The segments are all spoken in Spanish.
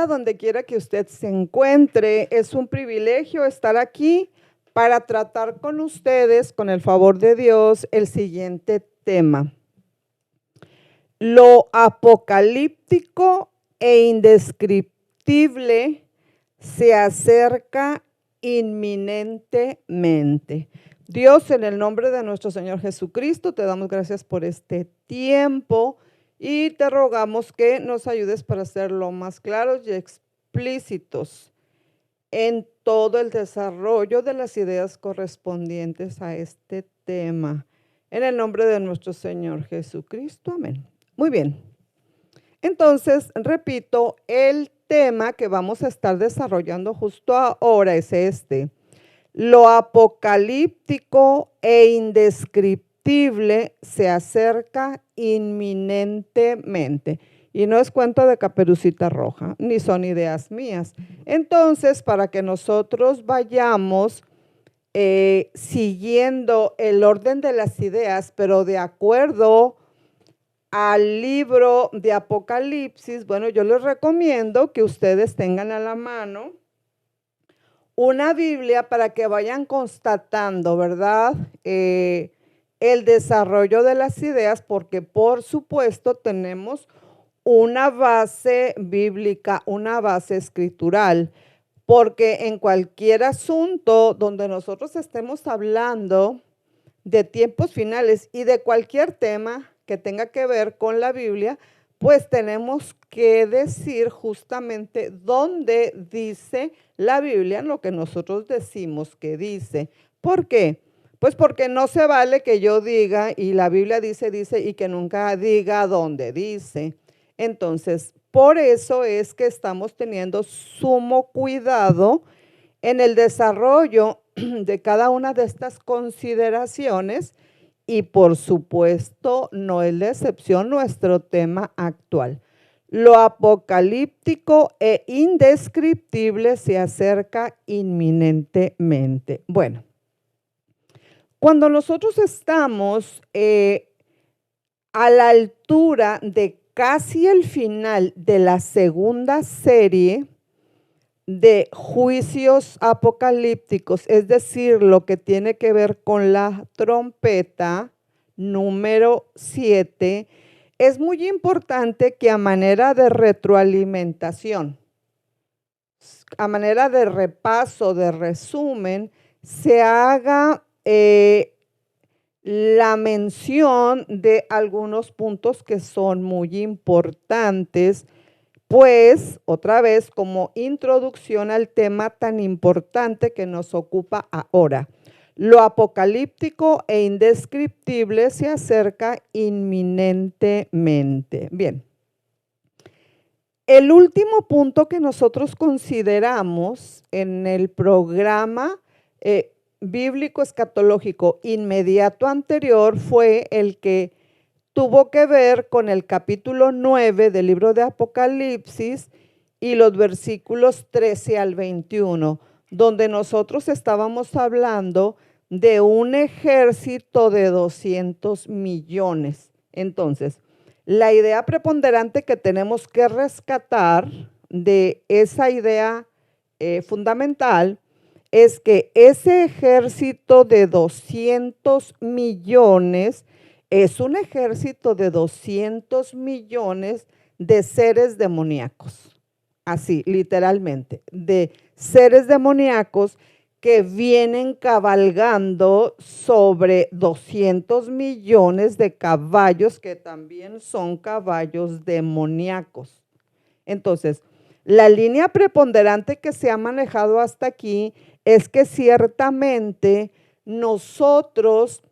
día, donde quiera que usted se encuentre. Es un privilegio estar aquí para tratar con ustedes, con el favor de Dios, el siguiente tema. Lo apocalíptico e indescriptible se acerca inminentemente. Dios, en el nombre de nuestro Señor Jesucristo, te damos gracias por este tiempo y te rogamos que nos ayudes para hacerlo más claros y explícitos en todo el desarrollo de las ideas correspondientes a este tema. En el nombre de nuestro Señor Jesucristo, amén. Muy bien. Entonces, repito, el tema que vamos a estar desarrollando justo ahora es este. Lo apocalíptico e indescriptible se acerca inminentemente. Y no es cuento de Caperucita Roja, ni son ideas mías. Entonces, para que nosotros vayamos siguiendo el orden de las ideas, pero de acuerdo al libro de Apocalipsis, bueno, yo les recomiendo que ustedes tengan a la mano una Biblia para que vayan constatando, ¿verdad? El desarrollo de las ideas, porque por supuesto tenemos una base bíblica, una base escritural, porque en cualquier asunto donde nosotros estemos hablando de tiempos finales y de cualquier tema que tenga que ver con la Biblia, pues tenemos que decir justamente dónde dice la Biblia lo que nosotros decimos que dice. ¿Por qué? Pues porque no se vale que yo diga y la Biblia dice y que nunca diga dónde dice. Entonces, por eso es que estamos teniendo sumo cuidado en el desarrollo de cada una de estas consideraciones y por supuesto no es la excepción nuestro tema actual. Lo apocalíptico e indescriptible se acerca inminentemente. Bueno, cuando nosotros estamos a la altura de casi el final de la segunda serie de juicios apocalípticos, es decir, lo que tiene que ver con la trompeta número 7, es muy importante que a manera de retroalimentación, a manera de repaso, de resumen, se haga la mención de algunos puntos que son muy importantes, pues otra vez como introducción al tema tan importante que nos ocupa ahora. Lo apocalíptico e indescriptible se acerca inminentemente. Bien. El último punto que nosotros consideramos en el programa bíblico escatológico inmediato anterior fue el que tuvo que ver con el capítulo 9 del libro de Apocalipsis y los versículos 13 al 21, donde nosotros estábamos hablando de un ejército de 200 millones. Entonces, la idea preponderante que tenemos que rescatar de esa idea fundamental es que ese ejército de 200 millones es un ejército de 200 millones de seres demoníacos, así literalmente, de seres demoníacos que vienen cabalgando sobre 200 millones de caballos que también son caballos demoníacos. Entonces, la línea preponderante que se ha manejado hasta aquí es que ciertamente nosotros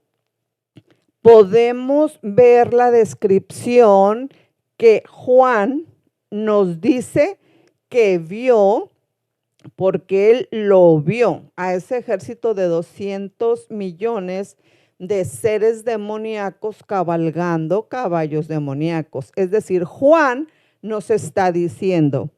podemos ver la descripción que Juan nos dice que vio, porque él lo vio a ese ejército de 200 millones de seres demoníacos cabalgando caballos demoníacos. Es decir, Juan nos está diciendo,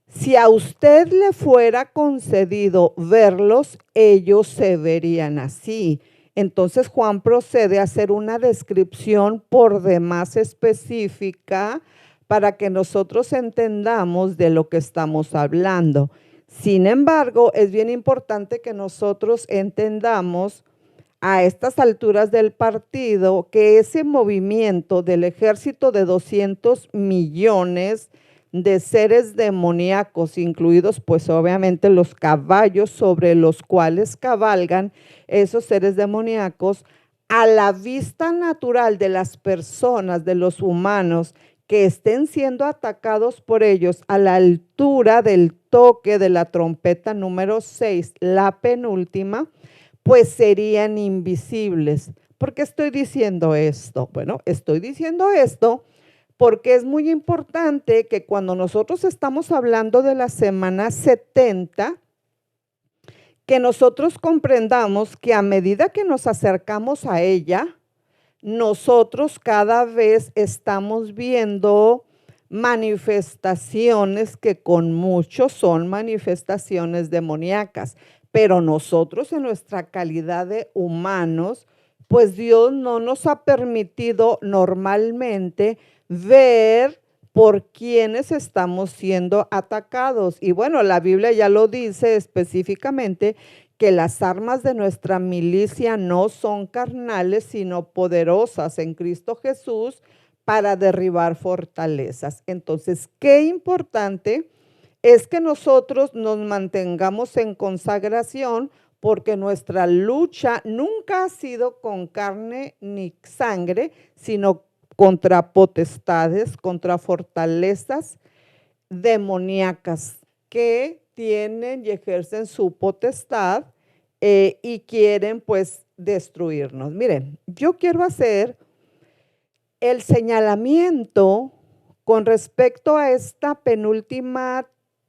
si a usted le fuera concedido verlos, ellos se verían así. Entonces Juan procede a hacer una descripción por demás específica para que nosotros entendamos de lo que estamos hablando. Sin embargo, es bien importante que nosotros entendamos a estas alturas del partido que ese movimiento del ejército de 200 millones de seres demoníacos, incluidos pues obviamente los caballos sobre los cuales cabalgan esos seres demoníacos, a la vista natural de las personas, de los humanos, que estén siendo atacados por ellos a la altura del toque de la trompeta número 6, la penúltima, pues serían invisibles. ¿Por qué estoy diciendo esto? Bueno, estoy diciendo esto porque es muy importante que cuando nosotros estamos hablando de la semana 70, que nosotros comprendamos que a medida que nos acercamos a ella, nosotros cada vez estamos viendo manifestaciones que con muchos son manifestaciones demoníacas, pero nosotros en nuestra calidad de humanos, pues Dios no nos ha permitido normalmente ver por quienes estamos siendo atacados. Y bueno, la Biblia ya lo dice específicamente, que las armas de nuestra milicia no son carnales, sino poderosas en Cristo Jesús para derribar fortalezas. Entonces, qué importante es que nosotros nos mantengamos en consagración, porque nuestra lucha nunca ha sido con carne ni sangre, sino contra potestades, contra fortalezas demoníacas que tienen y ejercen su potestad y quieren pues destruirnos. Miren, yo quiero hacer el señalamiento con respecto a esta penúltima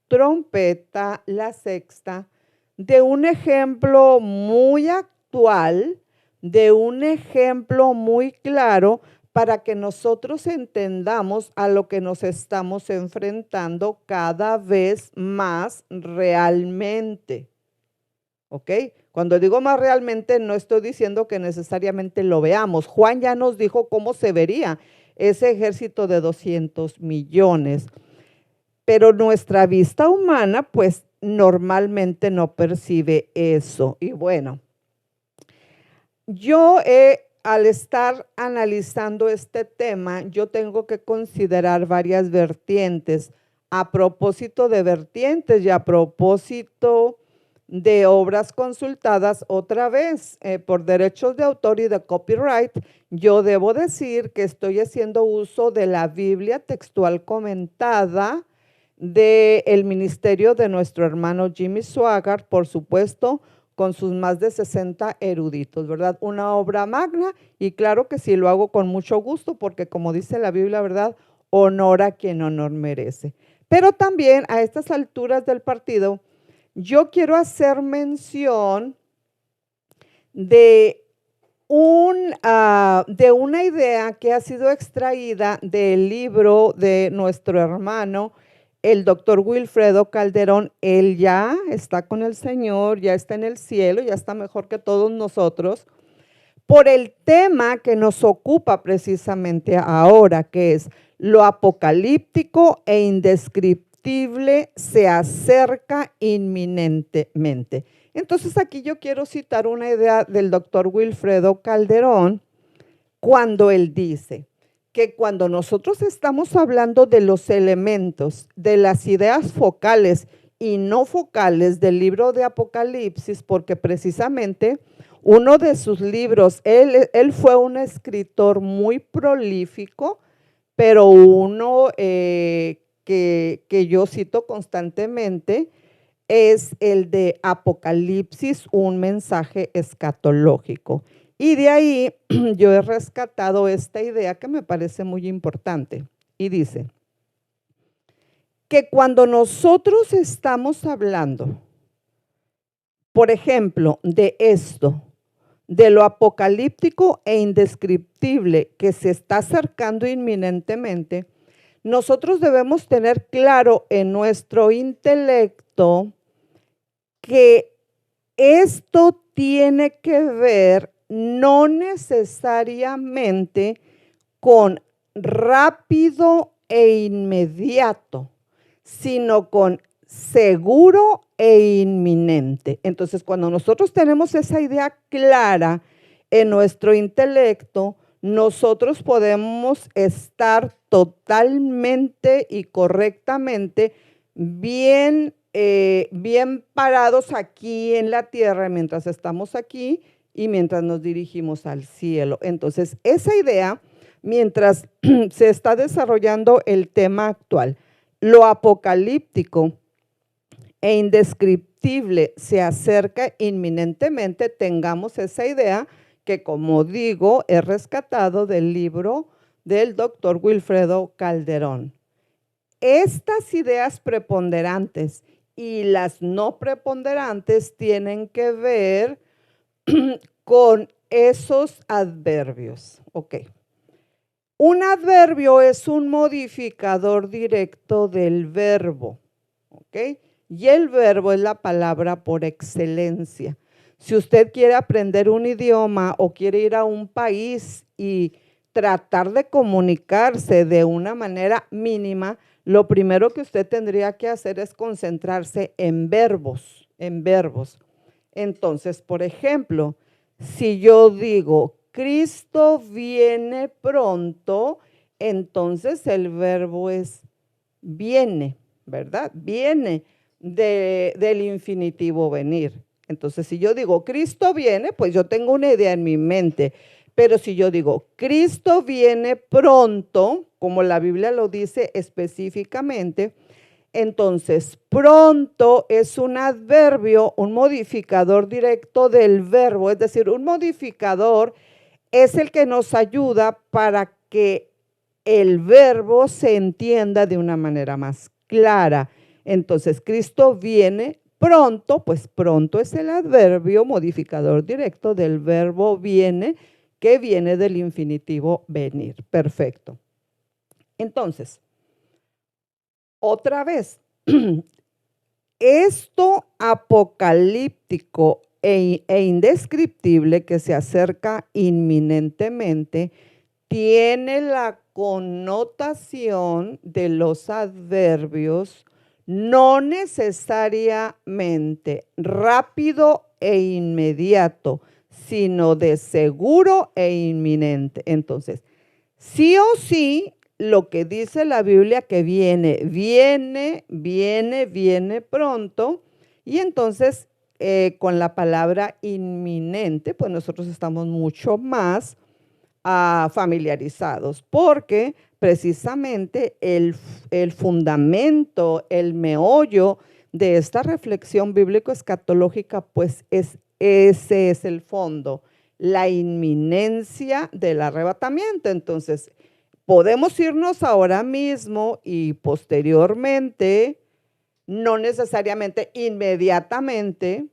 trompeta, la sexta, de un ejemplo muy actual, de un ejemplo muy claro para que nosotros entendamos a lo que nos estamos enfrentando cada vez más realmente. ¿Ok? Cuando digo más realmente, no estoy diciendo que necesariamente lo veamos. Juan ya nos dijo cómo se vería ese ejército de 200 millones. Pero nuestra vista humana, pues normalmente no percibe eso. Y bueno, yo al estar analizando este tema, yo tengo que considerar varias vertientes. A propósito de vertientes y a propósito de obras consultadas otra vez por derechos de autor y de copyright, yo debo decir que estoy haciendo uso de la Biblia textual comentada del ministerio de nuestro hermano Jimmy Swaggart, por supuesto, con sus más de 60 eruditos, ¿verdad? Una obra magna, y claro que sí, lo hago con mucho gusto porque, como dice la Biblia, ¿verdad? Honor a quien honor merece. Pero también a estas alturas del partido, yo quiero hacer mención de una idea que ha sido extraída del libro de nuestro hermano, el doctor Wilfredo Calderón. Él ya está con el Señor, ya está en el cielo, ya está mejor que todos nosotros, por el tema que nos ocupa precisamente ahora, que es lo apocalíptico e indescriptible se acerca inminentemente. Entonces aquí yo quiero citar una idea del doctor Wilfredo Calderón cuando él dice que cuando nosotros estamos hablando de los elementos, de las ideas focales y no focales del libro de Apocalipsis, porque precisamente uno de sus libros, él fue un escritor muy prolífico, pero uno que yo cito constantemente es el de Apocalipsis, un mensaje escatológico. Y de ahí yo he rescatado esta idea que me parece muy importante. Y dice que cuando nosotros estamos hablando, por ejemplo, de esto, de lo apocalíptico e indescriptible que se está acercando inminentemente, nosotros debemos tener claro en nuestro intelecto que esto tiene que ver no necesariamente con rápido e inmediato, sino con seguro e inminente. Entonces, cuando nosotros tenemos esa idea clara en nuestro intelecto, nosotros podemos estar totalmente y correctamente bien parados aquí en la tierra mientras estamos aquí y mientras nos dirigimos al cielo. Entonces, esa idea, mientras se está desarrollando el tema actual, lo apocalíptico e indescriptible se acerca inminentemente, tengamos esa idea que, como digo, es rescatado del libro del doctor Wilfredo Calderón. Estas ideas preponderantes y las no preponderantes tienen que ver con esos adverbios. Ok. Un adverbio es un modificador directo del verbo. Ok. Y el verbo es la palabra por excelencia. Si usted quiere aprender un idioma o quiere ir a un país y tratar de comunicarse de una manera mínima, lo primero que usted tendría que hacer es concentrarse en verbos, en verbos. Entonces, por ejemplo, si yo digo, Cristo viene pronto, entonces el verbo es viene, ¿verdad? Viene del infinitivo venir. Entonces, si yo digo Cristo viene, pues yo tengo una idea en mi mente. Pero si yo digo Cristo viene pronto, como la Biblia lo dice específicamente, entonces pronto es un adverbio, un modificador directo del verbo, es decir, un modificador es el que nos ayuda para que el verbo se entienda de una manera más clara. Entonces, Cristo viene pronto, pues pronto es el adverbio modificador directo del verbo viene, que viene del infinitivo venir. Perfecto. Entonces, otra vez, esto apocalíptico e indescriptible que se acerca inminentemente tiene la connotación de los adverbios no necesariamente rápido e inmediato, sino de seguro e inminente. Entonces, sí o sí, lo que dice la Biblia que viene pronto, y entonces con la palabra inminente, pues nosotros estamos mucho más familiarizados, porque precisamente el fundamento, el meollo de esta reflexión bíblico-escatológica, pues ese es el fondo, la inminencia del arrebatamiento. Entonces, podemos irnos ahora mismo y posteriormente, no necesariamente inmediatamente,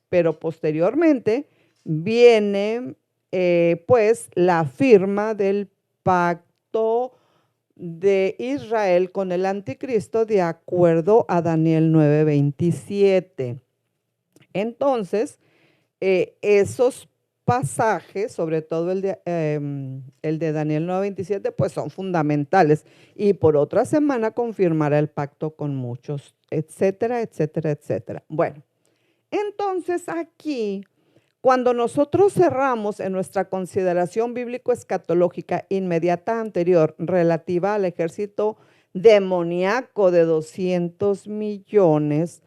pero posteriormente viene pues la firma del pacto de Israel con el anticristo de acuerdo a Daniel 9:27. Entonces, esos pasajes, sobre todo el de Daniel 9:27, pues son fundamentales. Y por otra semana confirmará el pacto con muchos, etcétera, etcétera, etcétera. Bueno, entonces aquí, cuando nosotros cerramos en nuestra consideración bíblico-escatológica inmediata anterior relativa al ejército demoníaco de 200 millones,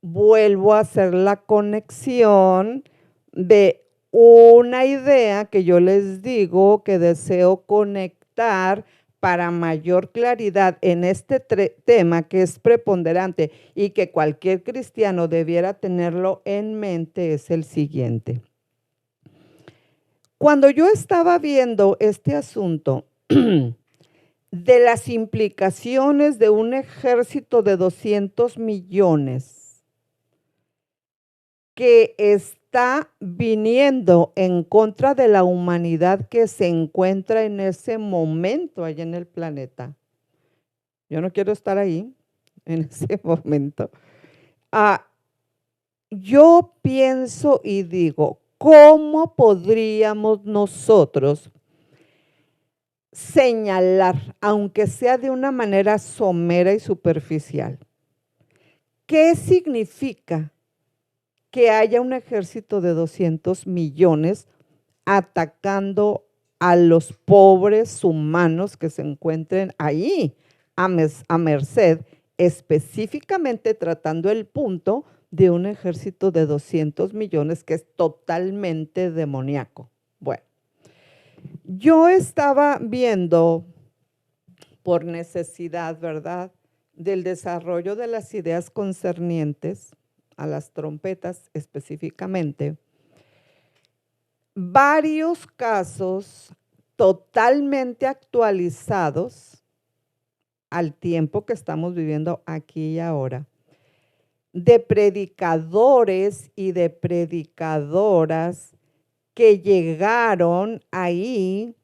vuelvo a hacer la conexión de una idea que yo les digo que deseo conectar para mayor claridad en este tema que es preponderante y que cualquier cristiano debiera tenerlo en mente, es el siguiente. Cuando yo estaba viendo este asunto de las implicaciones de un ejército de 200 millones que está viniendo en contra de la humanidad que se encuentra en ese momento allá en el planeta. Yo no quiero estar ahí en ese momento. Yo pienso y digo, ¿cómo podríamos nosotros señalar, aunque sea de una manera somera y superficial, ¿qué significa que haya un ejército de 200 millones atacando a los pobres humanos que se encuentren ahí a merced, específicamente tratando el punto de un ejército de 200 millones que es totalmente demoníaco? Bueno, yo estaba viendo por necesidad, ¿verdad?, del desarrollo de las ideas concernientes a las trompetas específicamente, varios casos totalmente actualizados al tiempo que estamos viviendo aquí y ahora, de predicadores y de predicadoras que llegaron ahí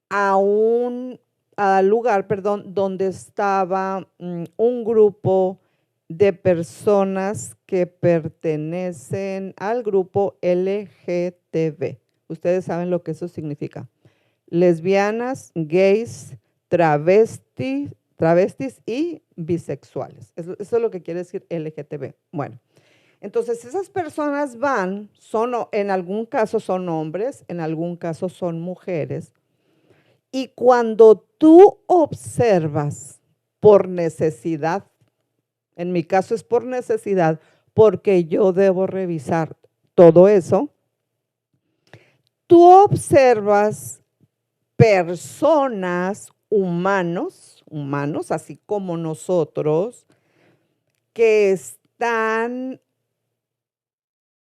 al lugar, perdón, donde estaba un grupo de personas que pertenecen al grupo LGTB. Ustedes saben lo que eso significa. Lesbianas, gays, travestis y bisexuales. Eso es lo que quiere decir LGTB. Bueno, entonces esas personas en algún caso son hombres, en algún caso son mujeres. Y cuando tú observas por necesidad, en mi caso es por necesidad, porque yo debo revisar todo eso, tú observas personas, humanos, así como nosotros, que están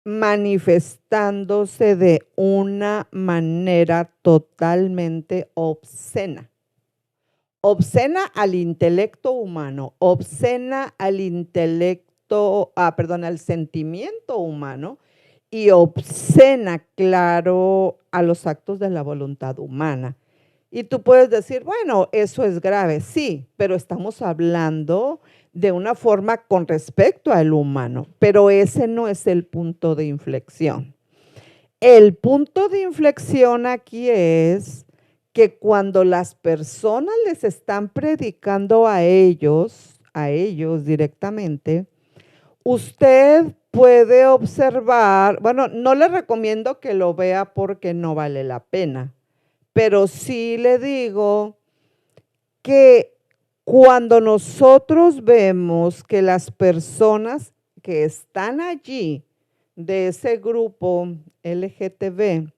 manifestándose de una manera totalmente obscena. Obscena al intelecto humano, obscena al al sentimiento humano y obscena, claro, a los actos de la voluntad humana. Y tú puedes decir, bueno, eso es grave, sí, pero estamos hablando de una forma con respecto al humano, pero ese no es el punto de inflexión. El punto de inflexión aquí es que cuando las personas les están predicando a ellos directamente, usted puede observar, bueno, no le recomiendo que lo vea porque no vale la pena, pero sí le digo que cuando nosotros vemos que las personas que están allí de ese grupo LGTB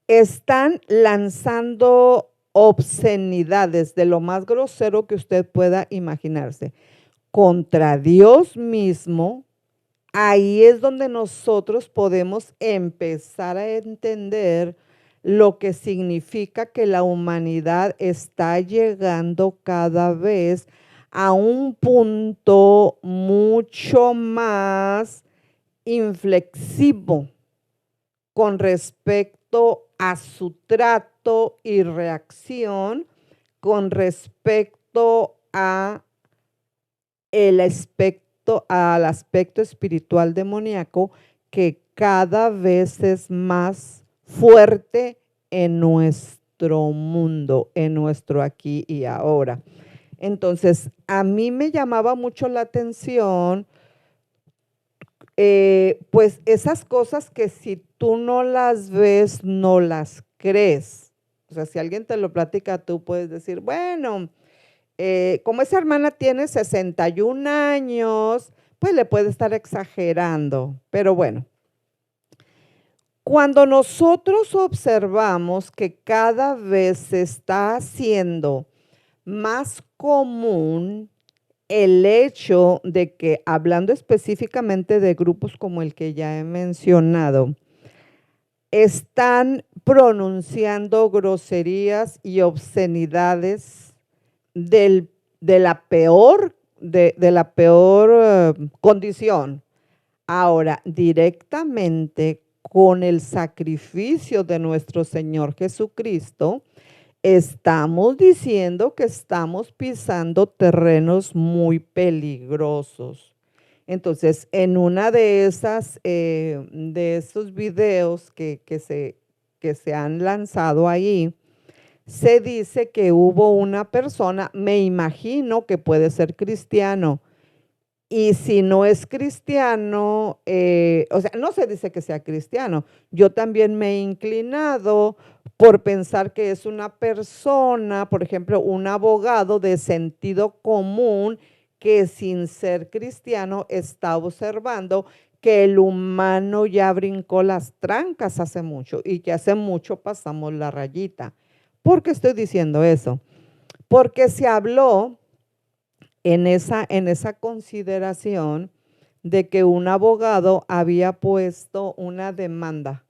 están lanzando obscenidades de lo más grosero que usted pueda imaginarse contra Dios mismo, ahí es donde nosotros podemos empezar a entender lo que significa que la humanidad está llegando cada vez a un punto mucho más inflexivo con respecto a su trato y reacción, con respecto al aspecto espiritual demoníaco que cada vez es más fuerte en nuestro mundo, en nuestro aquí y ahora. Entonces, a mí me llamaba mucho la atención, pues esas cosas que si tú no las ves, no las crees. O sea, si alguien te lo platica, tú puedes decir, bueno, como esa hermana tiene 61 años, pues le puede estar exagerando. Pero bueno, cuando nosotros observamos que cada vez se está haciendo más común el hecho de que, hablando específicamente de grupos como el que ya he mencionado, están pronunciando groserías y obscenidades de la peor condición. Ahora, directamente con el sacrificio de nuestro Señor Jesucristo, estamos diciendo que estamos pisando terrenos muy peligrosos. Entonces, en una de esos videos que se han lanzado ahí, se dice que hubo una persona, me imagino que puede ser cristiano, y si no es cristiano, o sea, no se dice que sea cristiano. Yo también me he inclinado por pensar que es una persona, por ejemplo, un abogado de sentido común que sin ser cristiano está observando que el humano ya brincó las trancas hace mucho y que hace mucho pasamos la rayita. ¿Por qué estoy diciendo eso? Porque se habló en esa consideración de que un abogado había puesto una demanda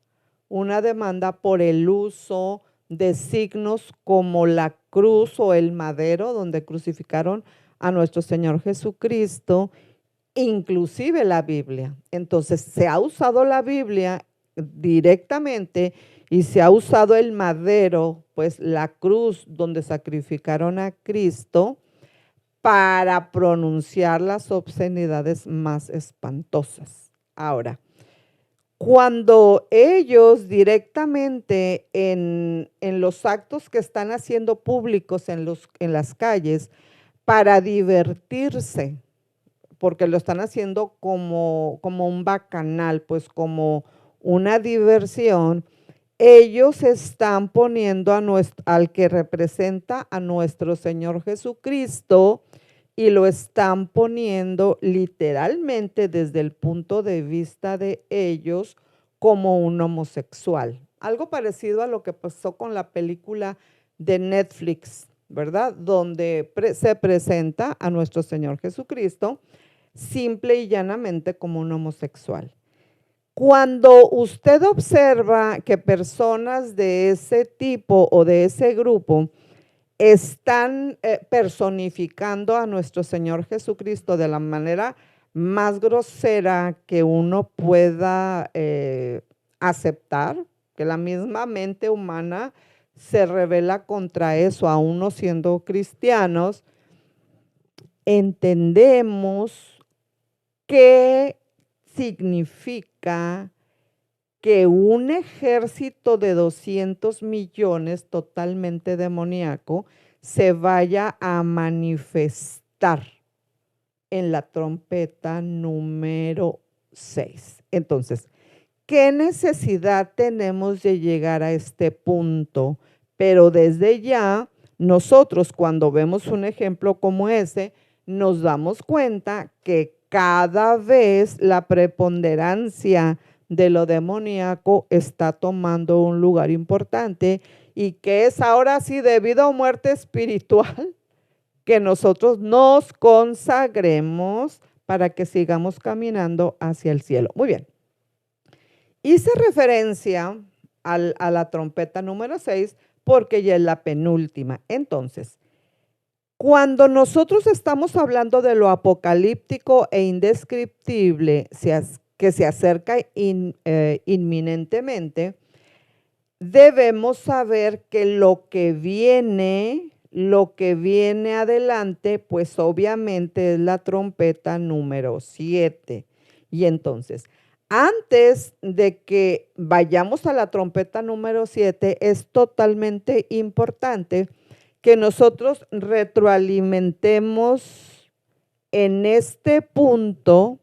por el uso de signos como la cruz o el madero donde crucificaron a nuestro Señor Jesucristo, inclusive la Biblia. Entonces se ha usado la Biblia directamente y se ha usado el madero, pues la cruz donde sacrificaron a Cristo, para pronunciar las obscenidades más espantosas. Ahora, cuando ellos directamente en los actos que están haciendo públicos en las calles para divertirse, porque lo están haciendo como un bacanal, pues como una diversión, ellos están poniendo al que representa a nuestro Señor Jesucristo y lo están poniendo literalmente desde el punto de vista de ellos como un homosexual. Algo parecido a lo que pasó con la película de Netflix, ¿verdad? Donde se presenta a nuestro Señor Jesucristo simple y llanamente como un homosexual. Cuando usted observa que personas de ese tipo o de ese grupo están personificando a nuestro Señor Jesucristo de la manera más grosera que uno pueda aceptar, que la misma mente humana se revela contra eso, aún no siendo cristianos, entendemos qué significa que un ejército de 200 millones totalmente demoníaco se vaya a manifestar en la trompeta número 6. Entonces, ¿qué necesidad tenemos de llegar a este punto? Pero desde ya, nosotros cuando vemos un ejemplo como ese, nos damos cuenta que cada vez la preponderancia de lo demoníaco está tomando un lugar importante y que es ahora sí debido a muerte espiritual que nosotros nos consagremos para que sigamos caminando hacia el cielo. Muy bien. Hice referencia a la trompeta número 6 porque ya es la penúltima. Entonces, cuando nosotros estamos hablando de lo apocalíptico e indescriptible que se acerca inminentemente, debemos saber que lo que viene adelante, pues obviamente es la trompeta número 7. Y entonces, antes de que vayamos a la trompeta número 7, es totalmente importante que nosotros retroalimentemos en este punto,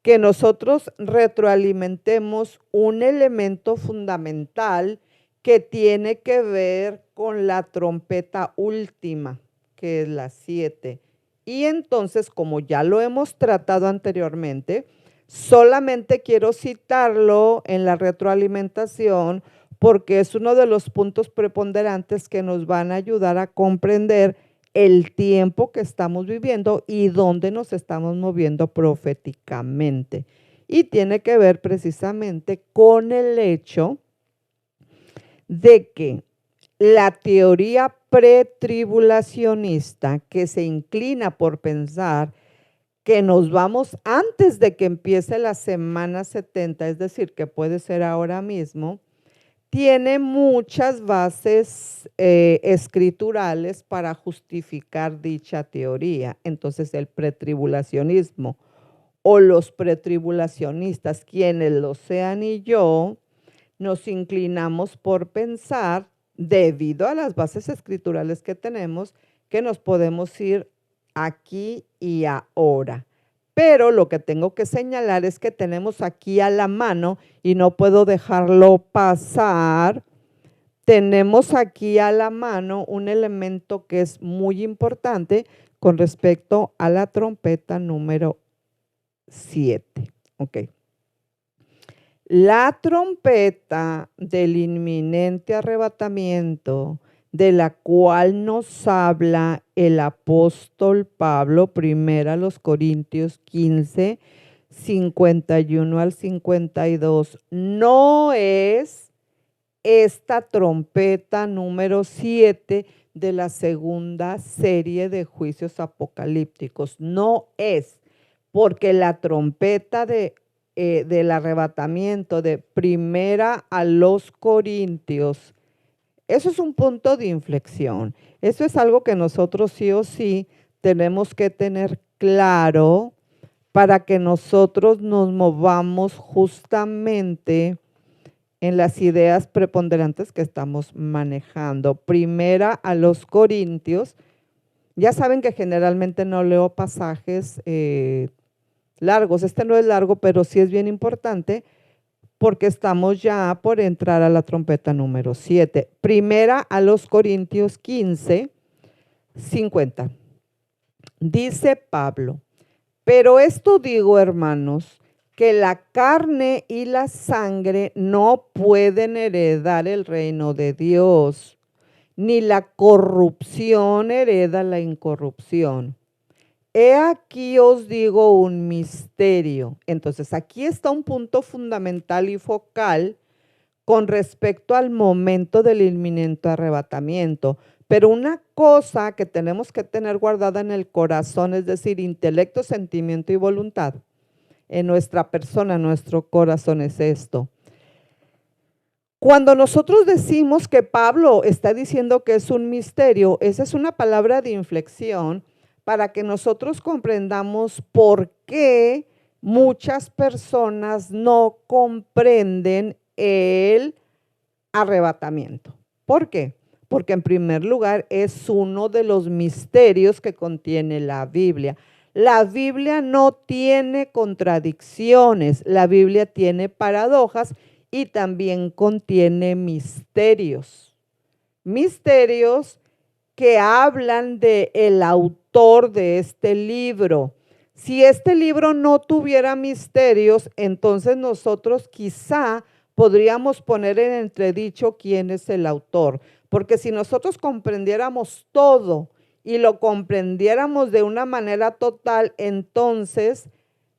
que nosotros retroalimentemos un elemento fundamental que tiene que ver con la trompeta última, que es la 7. Y entonces, como ya lo hemos tratado anteriormente, solamente quiero citarlo en la retroalimentación porque es uno de los puntos preponderantes que nos van a ayudar a comprender el tiempo que estamos viviendo y dónde nos estamos moviendo proféticamente. Y tiene que ver precisamente con el hecho de que la teoría pretribulacionista, que se inclina por pensar que nos vamos antes de que empiece la semana 70, es decir, que puede ser ahora mismo, tiene muchas bases escriturales para justificar dicha teoría. Entonces, el pretribulacionismo o los pretribulacionistas, quienes lo sean y yo, nos inclinamos por pensar debido a las bases escriturales que tenemos, que nos podemos ir aquí y ahora. Pero lo que tengo que señalar es que tenemos aquí a la mano, y no puedo dejarlo pasar, tenemos aquí a la mano un elemento que es muy importante con respecto a la trompeta número 7. Ok. La trompeta del inminente arrebatamiento, de la cual nos habla el apóstol Pablo, primera a los Corintios 15, 51 al 52, no es esta trompeta número 7 de la segunda serie de juicios apocalípticos. No es, porque la trompeta del arrebatamiento de primera a los Corintios, eso es un punto de inflexión. Eso es algo que nosotros sí o sí tenemos que tener claro para que nosotros nos movamos justamente en las ideas preponderantes que estamos manejando. Primera a los Corintios. Ya saben que generalmente no leo pasajes largos. Este no es largo, pero sí es bien importante porque estamos ya por entrar a la trompeta número 7. Primera a los Corintios 15, 50. Dice Pablo: pero esto digo, hermanos, que la carne y la sangre no pueden heredar el reino de Dios, ni la corrupción hereda la incorrupción. He aquí os digo un misterio. Entonces, aquí está un punto fundamental y focal con respecto al momento del inminente arrebatamiento. Pero una cosa que tenemos que tener guardada en el corazón, es decir, intelecto, sentimiento y voluntad, en nuestra persona, en nuestro corazón, es esto. Cuando nosotros decimos que Pablo está diciendo que es un misterio, esa es una palabra de inflexión para que nosotros comprendamos por qué muchas personas no comprenden el arrebatamiento. ¿Por qué? Porque en primer lugar es uno de los misterios que contiene la Biblia. La Biblia no tiene contradicciones, la Biblia tiene paradojas y también contiene misterios. Misterios que hablan del autor de este libro. Si este libro no tuviera misterios, entonces nosotros quizá podríamos poner en entredicho quién es el autor. Porque si nosotros comprendiéramos todo y lo comprendiéramos de una manera total, entonces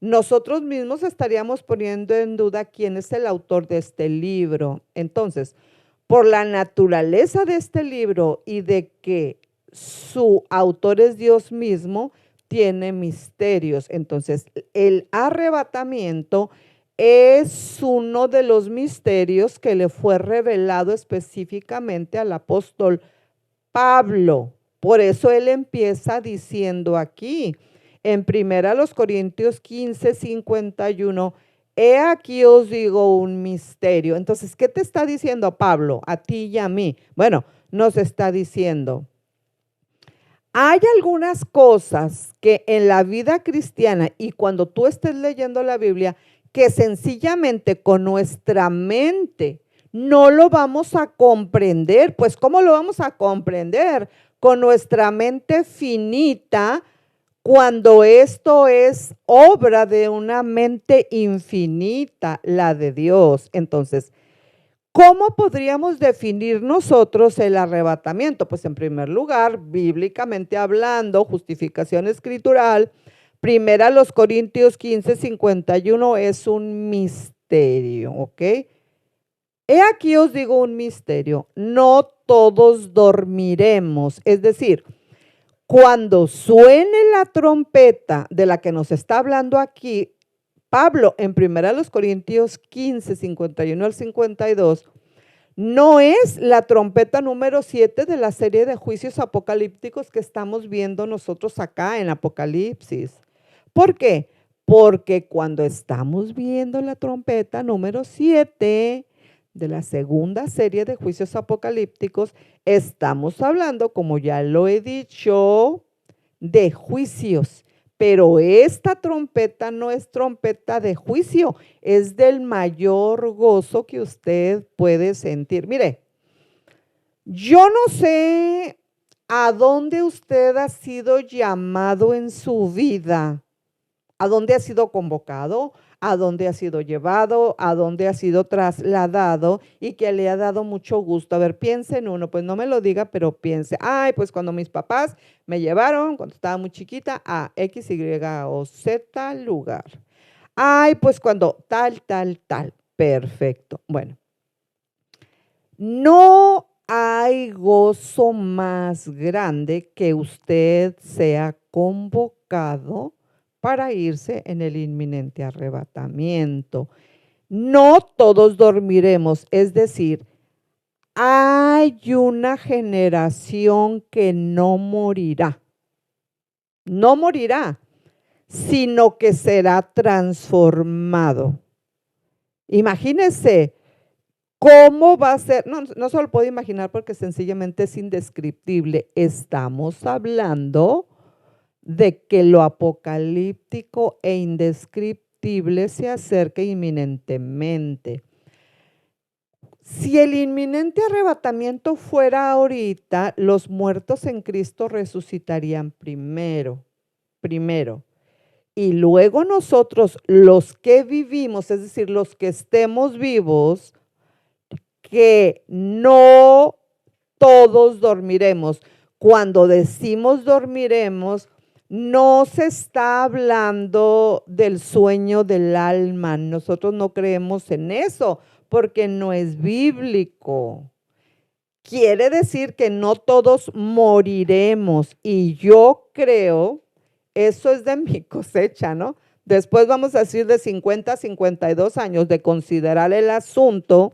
nosotros mismos estaríamos poniendo en duda quién es el autor de este libro. Entonces, por la naturaleza de este libro y de que su autor es Dios mismo, tiene misterios. Entonces, el arrebatamiento es uno de los misterios que le fue revelado específicamente al apóstol Pablo. Por eso él empieza diciendo aquí, en 1 Corintios 15, 51, he aquí os digo un misterio. Entonces, ¿qué te está diciendo Pablo a ti y a mí? Bueno, nos está diciendo, hay algunas cosas que en la vida cristiana y cuando tú estés leyendo la Biblia, que sencillamente con nuestra mente no lo vamos a comprender. Pues ¿cómo lo vamos a comprender? Con nuestra mente finita, cuando esto es obra de una mente infinita, la de Dios. Entonces, ¿cómo podríamos definir nosotros el arrebatamiento? Pues en primer lugar, bíblicamente hablando, justificación escritural, 1 Corintios 15, 51 es un misterio, ¿ok? He aquí os digo un misterio, no todos dormiremos, es decir, cuando suene la trompeta de la que nos está hablando aquí, Pablo en 1 Corintios 15, 51 al 52, no es la trompeta número 7 de la serie de juicios apocalípticos que estamos viendo nosotros acá en Apocalipsis. ¿Por qué? Porque cuando estamos viendo la trompeta número 7, de la segunda serie de juicios apocalípticos, estamos hablando, como ya lo he dicho, de juicios. Pero esta trompeta no es trompeta de juicio, es del mayor gozo que usted puede sentir. Mire, yo no sé a dónde usted ha sido llamado en su vida, a dónde ha sido convocado, a dónde ha sido llevado, a dónde ha sido trasladado y que le ha dado mucho gusto. A ver, piense en uno, pues no me lo diga, pero piense, ay, pues cuando mis papás me llevaron, cuando estaba muy chiquita, a X, Y o Z lugar. Ay, pues cuando tal, tal, tal. Perfecto. Bueno, no hay gozo más grande que usted sea convocado para irse en el inminente arrebatamiento. No todos dormiremos, es decir, hay una generación que no morirá, sino que será transformado. Imagínese cómo va a ser, no se lo puedo imaginar porque sencillamente es indescriptible. Estamos hablando de que lo apocalíptico e indescriptible se acerca inminentemente. Si el inminente arrebatamiento fuera ahorita, los muertos en Cristo resucitarían primero. Y luego nosotros, los que vivimos, es decir, los que estemos vivos, que no todos dormiremos. Cuando decimos dormiremos, no se está hablando del sueño del alma. Nosotros no creemos en eso porque no es bíblico. Quiere decir que no todos moriremos y yo creo, eso es de mi cosecha, ¿no? Después vamos a decir de 50 a 52 años de considerar el asunto.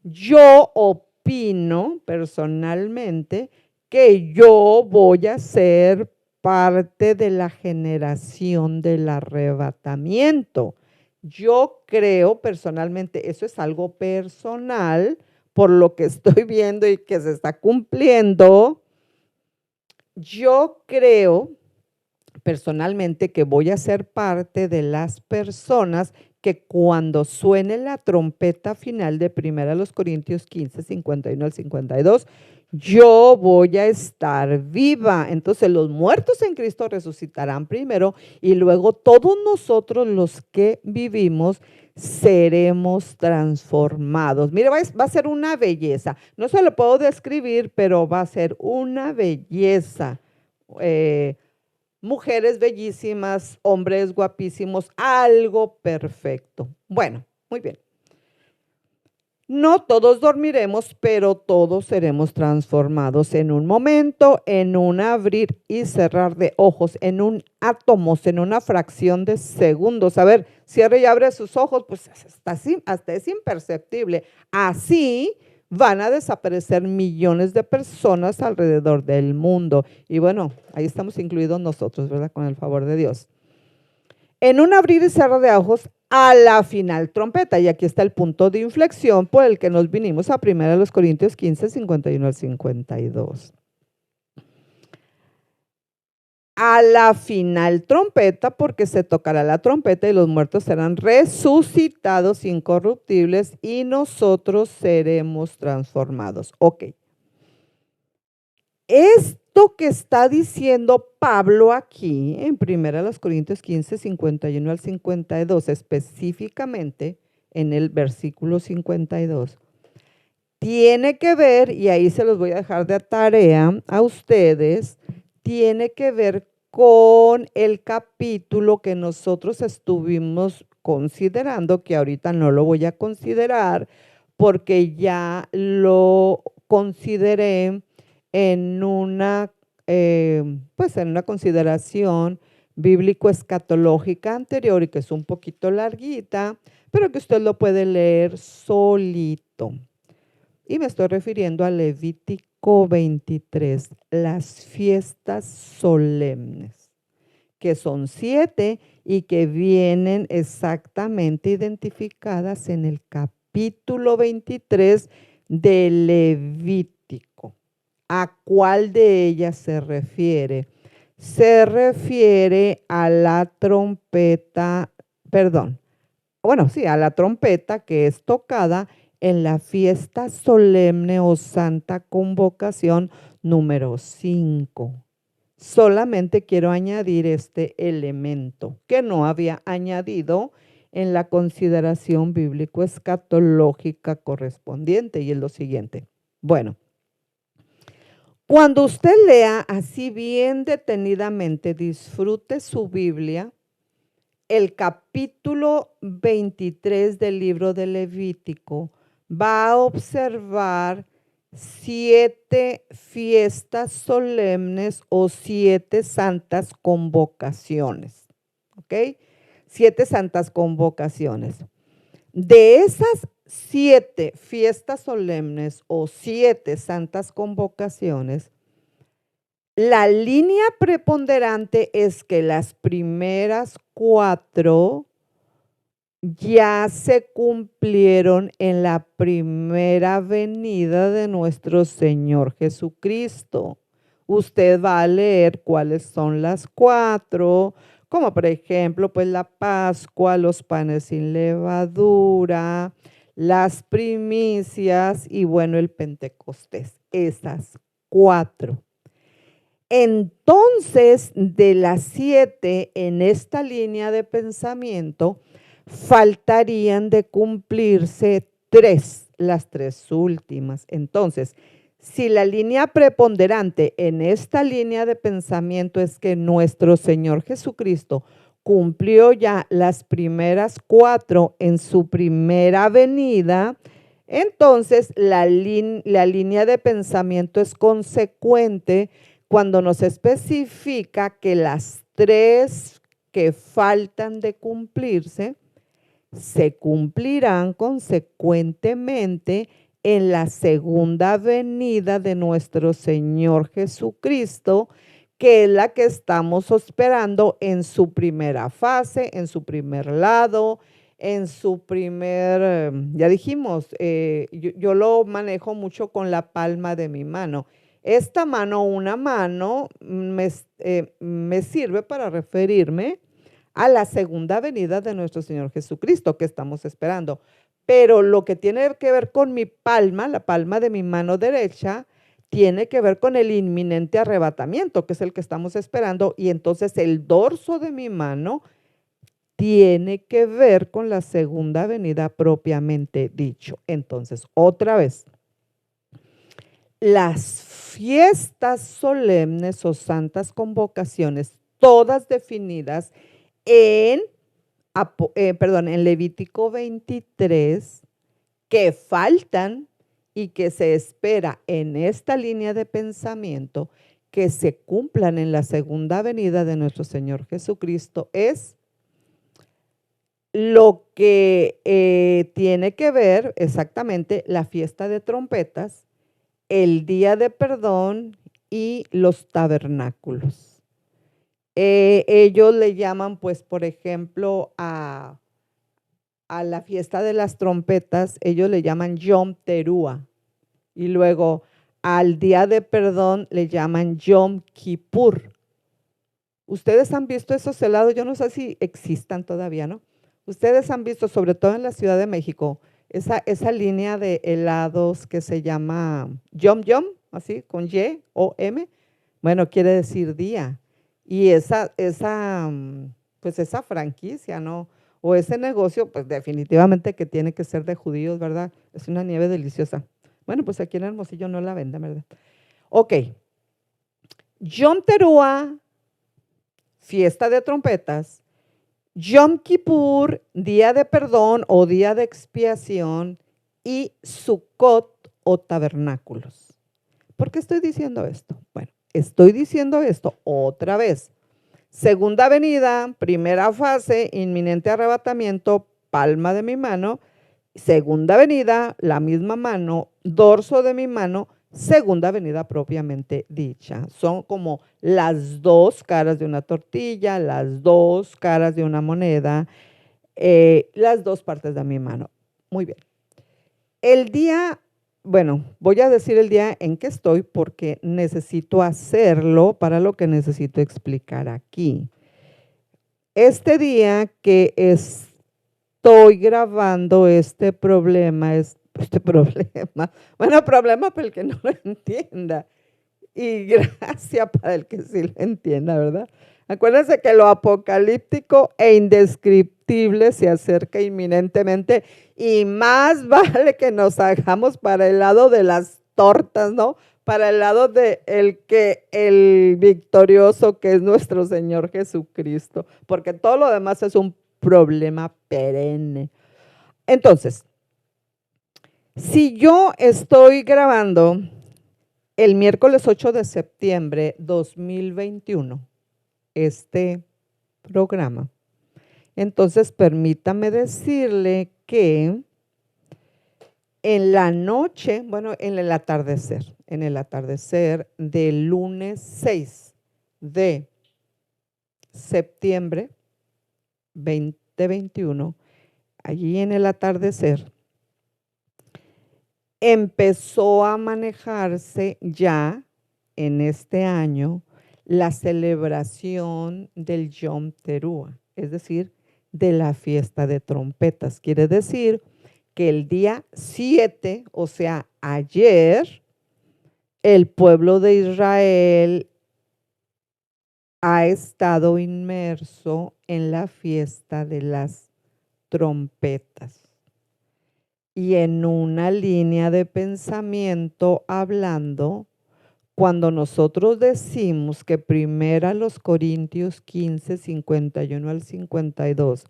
Yo opino personalmente que yo voy a ser parte de la generación del arrebatamiento. Yo creo personalmente, eso es algo personal, por lo que estoy viendo y que se está cumpliendo. Yo creo personalmente que voy a ser parte de las personas que cuando suene la trompeta final de 1 Corintios 15, 51 al 52, yo voy a estar viva. Entonces los muertos en Cristo resucitarán primero y luego todos nosotros los que vivimos seremos transformados. Mire, va a ser una belleza. No se lo puedo describir, pero va a ser una belleza. Mujeres bellísimas, hombres guapísimos, algo perfecto. Bueno, muy bien. No todos dormiremos, pero todos seremos transformados en un momento, en un abrir y cerrar de ojos, en un átomos, en una fracción de segundos. A ver, cierre y abre sus ojos, pues hasta es imperceptible. Así van a desaparecer millones de personas alrededor del mundo. Y bueno, ahí estamos incluidos nosotros, ¿verdad? Con el favor de Dios. En un abrir y cerrar de ojos a la final trompeta. Y aquí está el punto de inflexión por el que nos vinimos a 1 Corintios 15, 51 al 52. A la final trompeta, porque se tocará la trompeta y los muertos serán resucitados incorruptibles y nosotros seremos transformados. Ok. Esto que está diciendo Pablo aquí en 1 Corintios 15, 51 al 52, específicamente en el versículo 52, tiene que ver, y ahí se los voy a dejar de tarea a ustedes, tiene que ver con el capítulo que nosotros estuvimos considerando, que ahorita no lo voy a considerar porque ya lo consideré en una, pues en una consideración bíblico-escatológica anterior y que es un poquito larguita, pero que usted lo puede leer solito. Y me estoy refiriendo a Levítico 23, las fiestas solemnes, que son 7 y que vienen exactamente identificadas en el capítulo capítulo 23 de Levítico. ¿A cuál de ellas se refiere? Se refiere a la trompeta, perdón, bueno, sí, a la trompeta que es tocada en la fiesta solemne o santa convocación número 5. Solamente quiero añadir este elemento que no había añadido en la consideración bíblico-escatológica correspondiente, y es lo siguiente. Bueno, cuando usted lea así bien detenidamente, disfrute su Biblia, el capítulo 23 del libro de Levítico, va a observar 7 fiestas solemnes o 7 santas convocaciones. ¿Ok? 7 santas convocaciones. De esas 7 fiestas solemnes o 7 santas convocaciones, la línea preponderante es que las primeras 4 ya se cumplieron en la primera venida de nuestro Señor Jesucristo. Usted va a leer cuáles son las 4, como por ejemplo, pues la Pascua, los panes sin levadura, las primicias y bueno, el Pentecostés. Esas 4. Entonces, de las 7 en esta línea de pensamiento, faltarían de cumplirse 3, las 3 últimas. Entonces, si la línea preponderante en esta línea de pensamiento es que nuestro Señor Jesucristo cumplió ya las primeras 4 en su primera venida, entonces la línea de pensamiento es consecuente cuando nos especifica que las 3 que faltan de cumplirse se cumplirán consecuentemente en la segunda venida de nuestro Señor Jesucristo, que es la que estamos esperando en su primera fase, en su primer lado, en su primer, ya dijimos, yo lo manejo mucho con la palma de mi mano. Esta mano, una mano, me sirve para referirme a la segunda venida de nuestro Señor Jesucristo que estamos esperando. Pero lo que tiene que ver con mi palma, la palma de mi mano derecha, tiene que ver con el inminente arrebatamiento, que es el que estamos esperando, y entonces el dorso de mi mano tiene que ver con la segunda venida propiamente dicho. Entonces, otra vez, las fiestas solemnes o santas convocaciones, todas definidas en Levítico 23, que faltan y que se espera en esta línea de pensamiento que se cumplan en la segunda venida de nuestro Señor Jesucristo, es lo que tiene que ver exactamente la fiesta de trompetas, el día de perdón y los tabernáculos. Ellos le llaman, pues, por ejemplo, a la fiesta de las trompetas, ellos le llaman Yom Teruah. Y luego al día de perdón le llaman Yom Kippur. Ustedes han visto esos helados, yo no sé si existan todavía, ¿no? Ustedes han visto, sobre todo en la Ciudad de México, esa línea de helados que se llama Yom Yom, así, con Y o M. Bueno, quiere decir día. Y pues esa franquicia, ¿no? O ese negocio, pues definitivamente que tiene que ser de judíos, ¿verdad? Es una nieve deliciosa. Bueno, pues aquí en Hermosillo no la venden, ¿verdad? Ok. Yom Teruah, fiesta de trompetas. Yom Kippur, día de perdón o día de expiación. Y Sukkot o tabernáculos. ¿Por qué estoy diciendo esto? Bueno, estoy diciendo esto otra vez. Segunda venida, primera fase, inminente arrebatamiento, palma de mi mano. Segunda venida, la misma mano, dorso de mi mano, segunda venida propiamente dicha. Son como las 2 caras de una tortilla, las 2 caras de una moneda, las 2 partes de mi mano. Muy bien. El día, bueno, voy a decir el día en que estoy porque necesito hacerlo para lo que necesito explicar aquí. Este día que estoy grabando este problema, bueno, problema para el que no lo entienda y gracia para el que sí lo entienda, ¿verdad? Acuérdense que lo apocalíptico e indescriptible se acerca inminentemente y más vale que nos hagamos para el lado de las tortas, ¿no? Para el lado de el victorioso que es nuestro Señor Jesucristo, porque todo lo demás es un problema perenne. Entonces, si yo estoy grabando el miércoles 8 de septiembre 2021, este programa, entonces permítame decirle que en la noche, bueno, en el atardecer del lunes 6 de septiembre 2021, allí en el atardecer, empezó a manejarse ya en este año la celebración del Yom Teruah, es decir, de la fiesta de trompetas. Quiere decir que el día 7, o sea, ayer, el pueblo de Israel ha estado inmerso en la fiesta de las trompetas. Y en una línea de pensamiento hablando, cuando nosotros decimos que primera los Corintios 15, 51 al 52,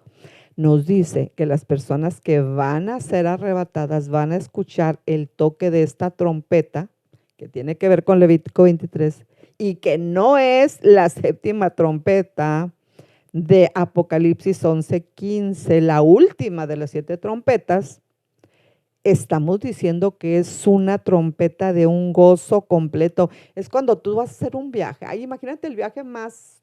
nos dice que las personas que van a ser arrebatadas van a escuchar el toque de esta trompeta, que tiene que ver con Levítico 23, y que no es la séptima trompeta de Apocalipsis 11, 15, la última de las 7 trompetas. Estamos diciendo que es una trompeta de un gozo completo. Es cuando tú vas a hacer un viaje. Ay, imagínate el viaje más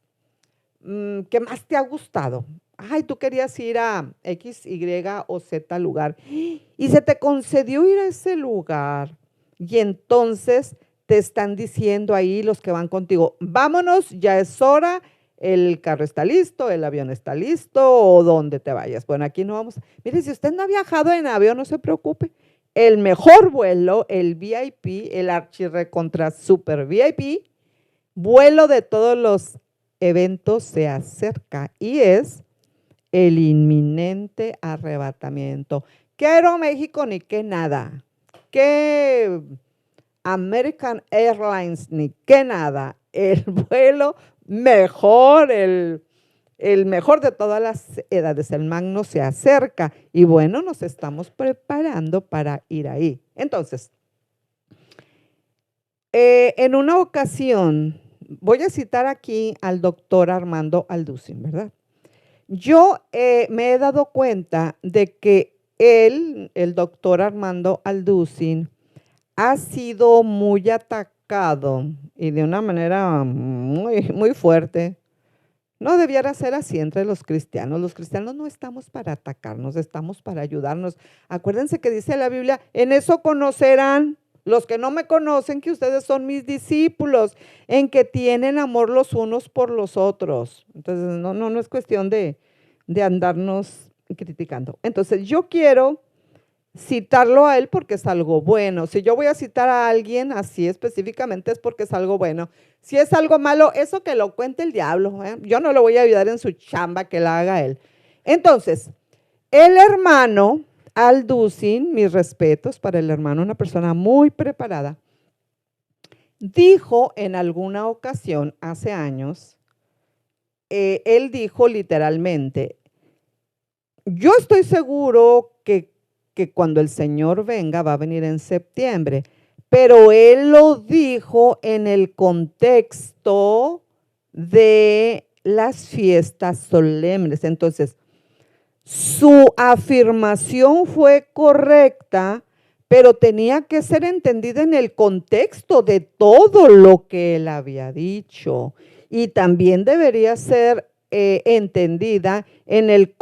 que más te ha gustado. Ay, tú querías ir a X, Y o Z lugar y se te concedió ir a ese lugar. Y entonces te están diciendo ahí los que van contigo, vámonos, ya es hora, el carro está listo, el avión está listo o donde te vayas. Bueno, aquí no vamos. Mire, si usted no ha viajado en avión, no se preocupe. El mejor vuelo, el VIP, el archirrecontra super VIP, vuelo de todos los eventos se acerca y es el inminente arrebatamiento. ¿Qué Aeroméxico ni qué nada? ¿Qué American Airlines ni qué nada? El vuelo mejor, el mejor de todas las edades, el magno se acerca y bueno, nos estamos preparando para ir ahí. Entonces, en una ocasión, voy a citar aquí al doctor Armando Alducin, ¿verdad? Yo me he dado cuenta de que él, el doctor Armando Alducin, ha sido muy atacado y de una manera muy fuerte. No debiera ser así entre los cristianos. Los cristianos no estamos para atacarnos, estamos para ayudarnos. Acuérdense que dice la Biblia, en eso conocerán los que no me conocen que ustedes son mis discípulos, en que tienen amor los unos por los otros. Entonces, no es cuestión de andarnos criticando. Entonces, yo quiero citarlo a él porque es algo bueno. Si yo voy a citar a alguien así específicamente es porque es algo bueno. Si es algo malo, eso que lo cuente el diablo, ¿eh? Yo no le voy a ayudar en su chamba, que la haga él. Entonces, el hermano Alducin, mis respetos para el hermano, una persona muy preparada, dijo en alguna ocasión, hace años, él dijo literalmente, yo estoy seguro que cuando el Señor venga va a venir en septiembre, pero él lo dijo en el contexto de las fiestas solemnes. Entonces, su afirmación fue correcta, pero tenía que ser entendida en el contexto de todo lo que él había dicho. Y también debería ser entendida en el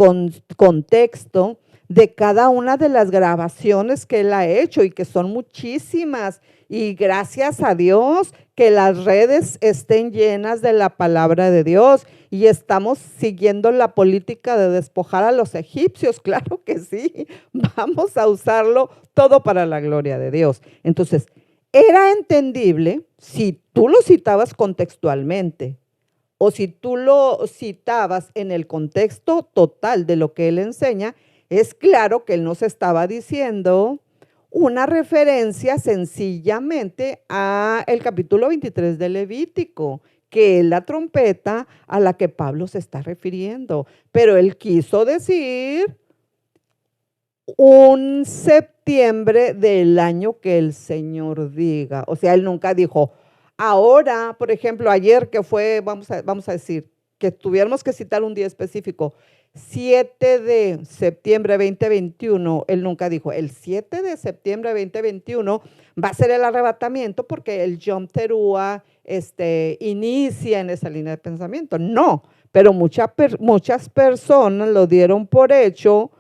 contexto de cada una de las grabaciones que él ha hecho y que son muchísimas. Y gracias a Dios que las redes estén llenas de la palabra de Dios y estamos siguiendo la política de despojar a los egipcios. Claro que sí, vamos a usarlo todo para la gloria de Dios. Entonces, era entendible si tú lo citabas contextualmente o si tú lo citabas en el contexto total de lo que él enseña. Es claro que él nos estaba diciendo una referencia sencillamente a el capítulo 23 de Levítico, que es la trompeta a la que Pablo se está refiriendo. Pero él quiso decir un septiembre del año que el Señor diga. O sea, él nunca dijo, ahora, por ejemplo, ayer que fue, vamos a decir, que tuviéramos que citar un día específico, 7 de septiembre 2021, él nunca dijo, el 7 de septiembre 2021 va a ser el arrebatamiento porque el Yom Teruah inicia en esa línea de pensamiento. No, pero muchas personas lo dieron por hecho,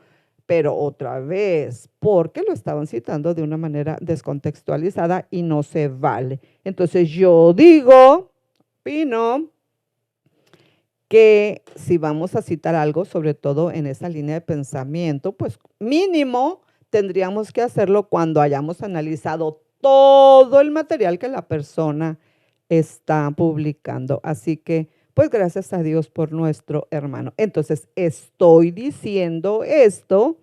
pero otra vez, porque lo estaban citando de una manera descontextualizada y no se vale. Entonces yo digo, opino, que si vamos a citar algo, sobre todo en esa línea de pensamiento, pues mínimo tendríamos que hacerlo cuando hayamos analizado todo el material que la persona está publicando. Así que, pues gracias a Dios por nuestro hermano. Entonces, estoy diciendo esto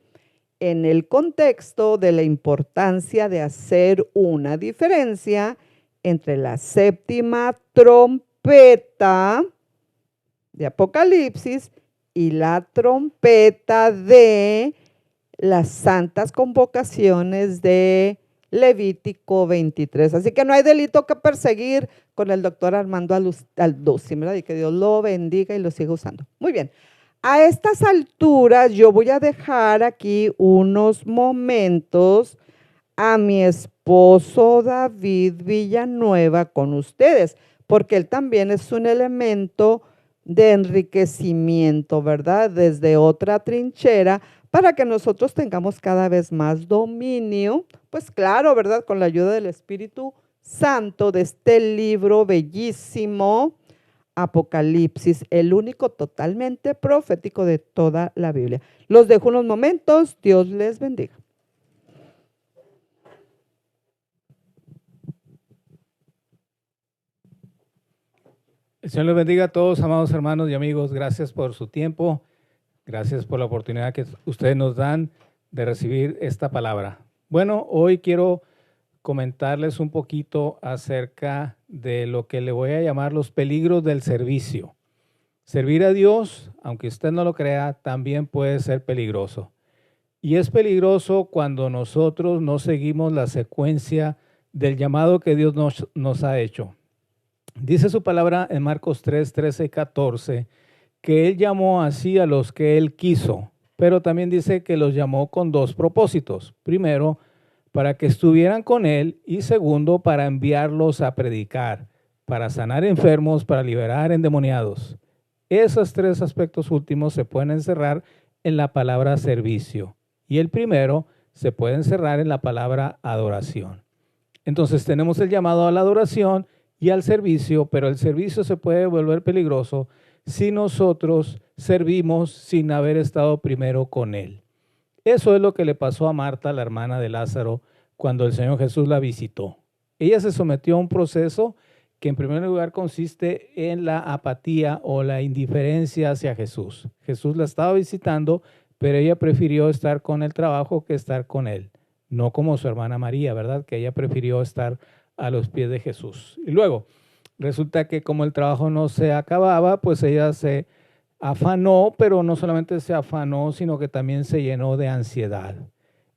en el contexto de la importancia de hacer una diferencia entre la séptima trompeta de Apocalipsis y la trompeta de las santas convocaciones de Levítico 23. Así que no hay delito que perseguir con el doctor Armando Alduzzi, ¿verdad? Y que Dios lo bendiga y lo siga usando. Muy bien. A estas alturas yo voy a dejar aquí unos momentos a mi esposo David Villanueva con ustedes, porque él también es un elemento de enriquecimiento, ¿verdad? Desde otra trinchera, para que nosotros tengamos cada vez más dominio, pues claro, ¿verdad? Con la ayuda del Espíritu Santo de este libro bellísimo, Apocalipsis, el único totalmente profético de toda la Biblia. Los dejo unos momentos, Dios les bendiga. El Señor les bendiga a todos, amados hermanos y amigos. Gracias por su tiempo. Gracias por la oportunidad que ustedes nos dan de recibir esta palabra. Bueno, hoy quiero comentarles un poquito acerca de lo que le voy a llamar los peligros del servicio. Servir a Dios, aunque usted no lo crea, también puede ser peligroso. Y es peligroso cuando nosotros no seguimos la secuencia del llamado que Dios nos ha hecho. Dice su palabra en Marcos 3, 13 y 14, que Él llamó así a los que Él quiso, pero también dice que los llamó con dos propósitos. Primero, para que estuvieran con Él, y segundo, para enviarlos a predicar, para sanar enfermos, para liberar endemoniados. Esos tres aspectos últimos se pueden encerrar en la palabra servicio, y el primero se puede encerrar en la palabra adoración. Entonces tenemos el llamado a la adoración y al servicio, pero el servicio se puede volver peligroso si nosotros servimos sin haber estado primero con Él. Eso es lo que le pasó a Marta, la hermana de Lázaro, cuando el Señor Jesús la visitó. Ella se sometió a un proceso que en primer lugar consiste en la apatía o la indiferencia hacia Jesús. Jesús la estaba visitando, pero ella prefirió estar con el trabajo que estar con Él. No como su hermana María, ¿verdad? Que ella prefirió estar a los pies de Jesús. Y luego, resulta que como el trabajo no se acababa, pues ella se afanó, pero no solamente se afanó, sino que también se llenó de ansiedad.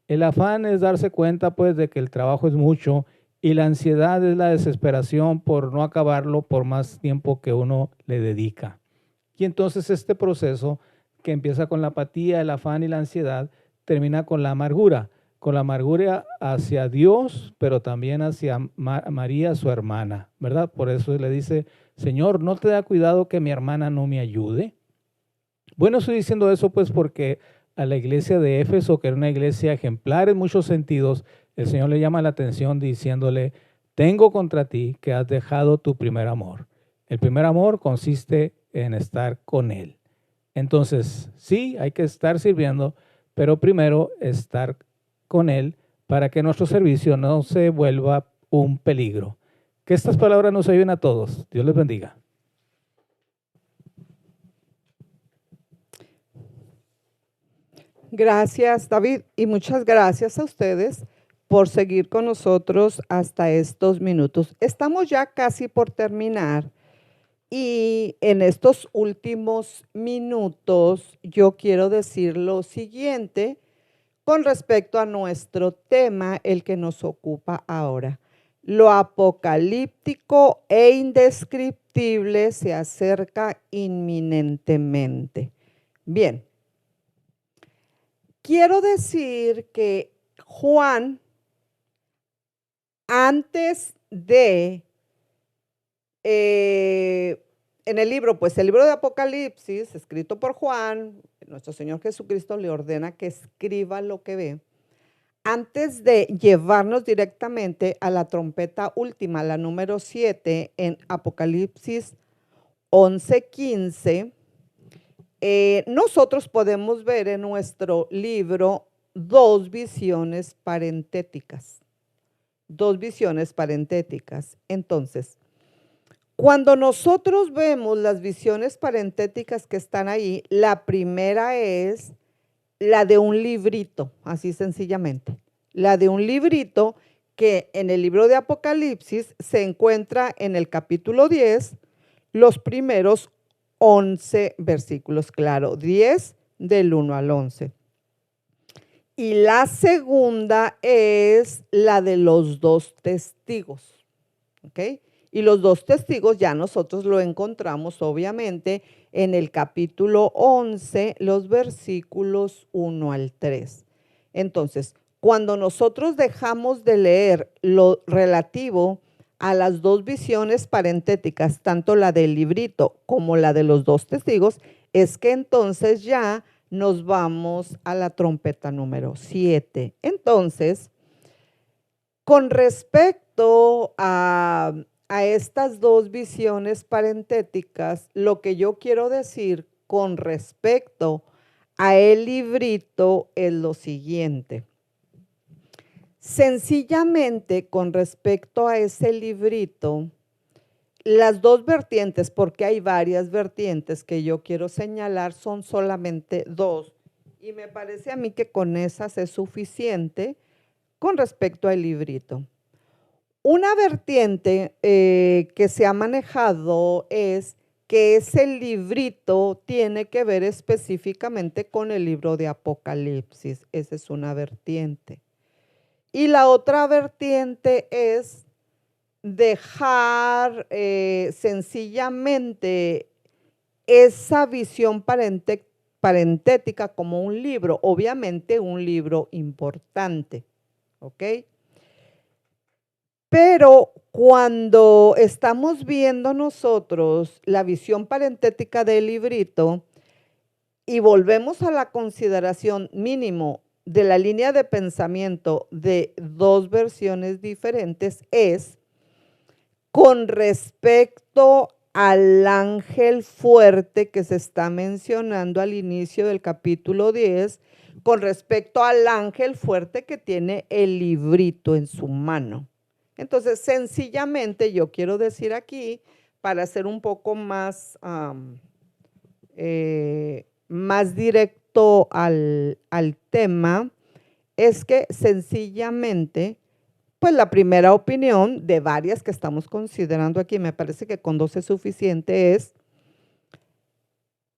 El afán es darse cuenta, pues, de que el trabajo es mucho, y la ansiedad es la desesperación por no acabarlo por más tiempo que uno le dedica. Y entonces este proceso, que empieza con la apatía, el afán y la ansiedad, termina con la amargura hacia Dios, pero también hacia María, su hermana, ¿verdad? Por eso le dice, Señor, ¿no te da cuidado que mi hermana no me ayude? Bueno, estoy diciendo eso pues porque a la iglesia de Éfeso, que era una iglesia ejemplar en muchos sentidos, el Señor le llama la atención diciéndole, tengo contra ti que has dejado tu primer amor. El primer amor consiste en estar con Él. Entonces, sí, hay que estar sirviendo, pero primero estar con Él para que nuestro servicio no se vuelva un peligro. Que estas palabras nos ayuden a todos. Dios les bendiga. Gracias, David, y muchas gracias a ustedes por seguir con nosotros hasta estos minutos. Estamos ya casi por terminar y en estos últimos minutos yo quiero decir lo siguiente con respecto a nuestro tema, el que nos ocupa ahora. Lo apocalíptico e indescriptible se acerca inminentemente. Bien. Quiero decir que Juan, antes de, en el libro, pues el libro de Apocalipsis, escrito por Juan, nuestro Señor Jesucristo le ordena que escriba lo que ve. Antes de llevarnos directamente a la trompeta última, la número 7, en Apocalipsis 11:15, nosotros podemos ver en nuestro libro dos visiones parentéticas. Dos visiones parentéticas. Entonces, cuando nosotros vemos las visiones parentéticas que están ahí, la primera es la de un librito, así sencillamente. La de un librito que en el libro de Apocalipsis se encuentra en el capítulo 10, los primeros 11 versículos, claro, 10 del 1 al 11. Y la segunda es la de los dos testigos, ¿ok? Y los dos testigos ya nosotros lo encontramos obviamente en el capítulo 11, los versículos 1 al 3. Entonces, cuando nosotros dejamos de leer lo relativo a las dos visiones parentéticas, tanto la del librito como la de los dos testigos, es que entonces ya nos vamos a la trompeta número 7. Entonces, con respecto a estas dos visiones parentéticas, lo que yo quiero decir con respecto a el librito es lo siguiente. Sencillamente, con respecto a ese librito, las dos vertientes, porque hay varias vertientes que yo quiero señalar, son solamente dos. Y me parece a mí que con esas es suficiente con respecto al librito. Una vertiente que se ha manejado es que ese librito tiene que ver específicamente con el libro de Apocalipsis. Esa es una vertiente. Y la otra vertiente es dejar sencillamente esa visión parentética como un libro, obviamente un libro importante, ¿ok? Pero cuando estamos viendo nosotros la visión parentética del librito y volvemos a la consideración mínimo de la línea de pensamiento de dos versiones diferentes, es con respecto al ángel fuerte que se está mencionando al inicio del capítulo 10, con respecto al ángel fuerte que tiene el librito en su mano. Entonces, sencillamente yo quiero decir aquí, para ser un poco más, más directo al tema, es que sencillamente, pues la primera opinión de varias que estamos considerando aquí, me parece que con dos es suficiente, es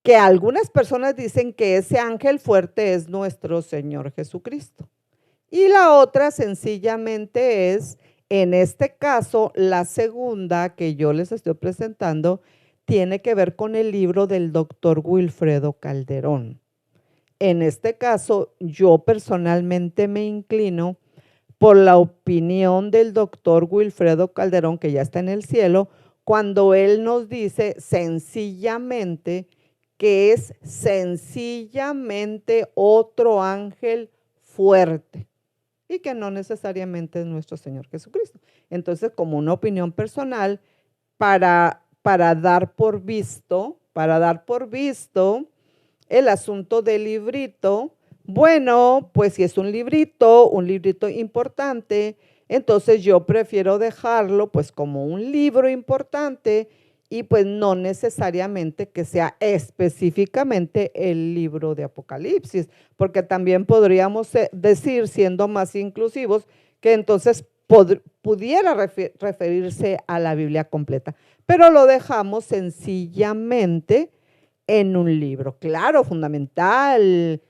que algunas personas dicen que ese ángel fuerte es nuestro Señor Jesucristo. Y la otra sencillamente es, en este caso, la segunda que yo les estoy presentando, tiene que ver con el libro del doctor Wilfredo Calderón. En este caso, yo personalmente me inclino por la opinión del doctor Wilfredo Calderón, que ya está en el cielo, cuando él nos dice sencillamente que es sencillamente otro ángel fuerte y que no necesariamente es nuestro Señor Jesucristo. Entonces, como una opinión personal, para dar por visto el asunto del librito, bueno, pues si es un librito importante, entonces yo prefiero dejarlo pues como un libro importante y pues no necesariamente que sea específicamente el libro de Apocalipsis, porque también podríamos decir, siendo más inclusivos, que entonces pudiera referirse a la Biblia completa, pero lo dejamos sencillamente en un libro, claro, fundamental,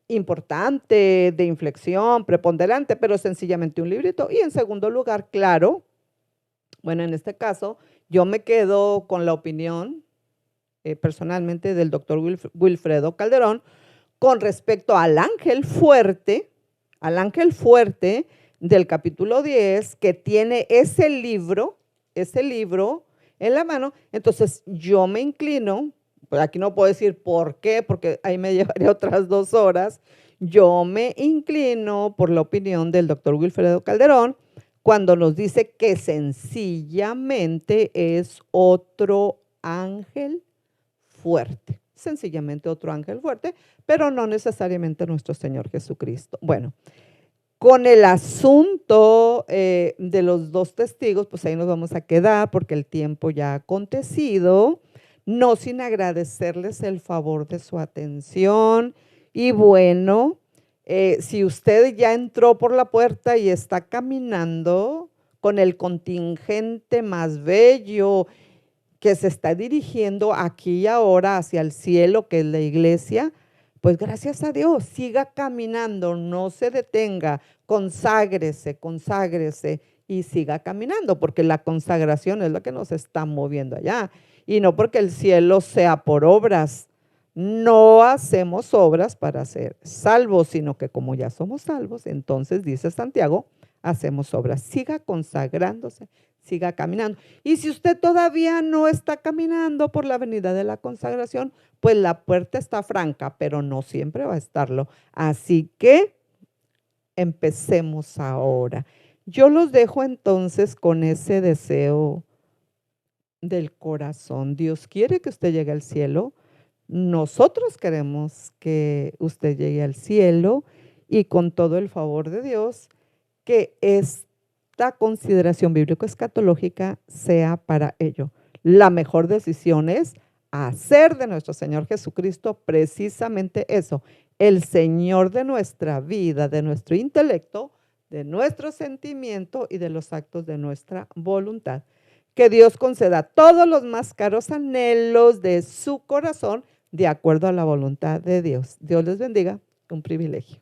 importante, de inflexión, preponderante, pero sencillamente un librito. Y en segundo lugar, claro, bueno, en este caso, yo me quedo con la opinión personalmente del doctor Wilfredo Calderón con respecto al ángel fuerte del capítulo 10, que tiene ese libro en la mano. Entonces yo me inclino, pues aquí no puedo decir por qué, porque ahí me llevaré otras 2 horas, yo me inclino por la opinión del doctor Wilfredo Calderón cuando nos dice que sencillamente es otro ángel fuerte, sencillamente otro ángel fuerte, pero no necesariamente nuestro Señor Jesucristo. Bueno, con el asunto de los 2 testigos, pues ahí nos vamos a quedar porque el tiempo ya ha acontecido, no sin agradecerles el favor de su atención. Y bueno, si usted ya entró por la puerta y está caminando con el contingente más bello que se está dirigiendo aquí y ahora hacia el cielo, que es la iglesia, pues gracias a Dios, siga caminando, no se detenga, conságrese y siga caminando, porque la consagración es lo que nos está moviendo allá. Y no porque el cielo sea por obras, no hacemos obras para ser salvos, sino que como ya somos salvos, entonces dice Santiago, hacemos obras. Siga consagrándose, siga caminando. Y si usted todavía no está caminando por la avenida de la consagración, pues la puerta está franca, pero no siempre va a estarlo. Así que empecemos ahora. Yo los dejo entonces con ese deseo del corazón. Dios quiere que usted llegue al cielo. Nosotros queremos que usted llegue al cielo y con todo el favor de Dios, que esta consideración bíblico-escatológica sea para ello. La mejor decisión es hacer de nuestro Señor Jesucristo precisamente eso, el Señor de nuestra vida, de nuestro intelecto, de nuestro sentimiento y de los actos de nuestra voluntad. Que Dios conceda todos los más caros anhelos de su corazón de acuerdo a la voluntad de Dios. Dios les bendiga, un privilegio.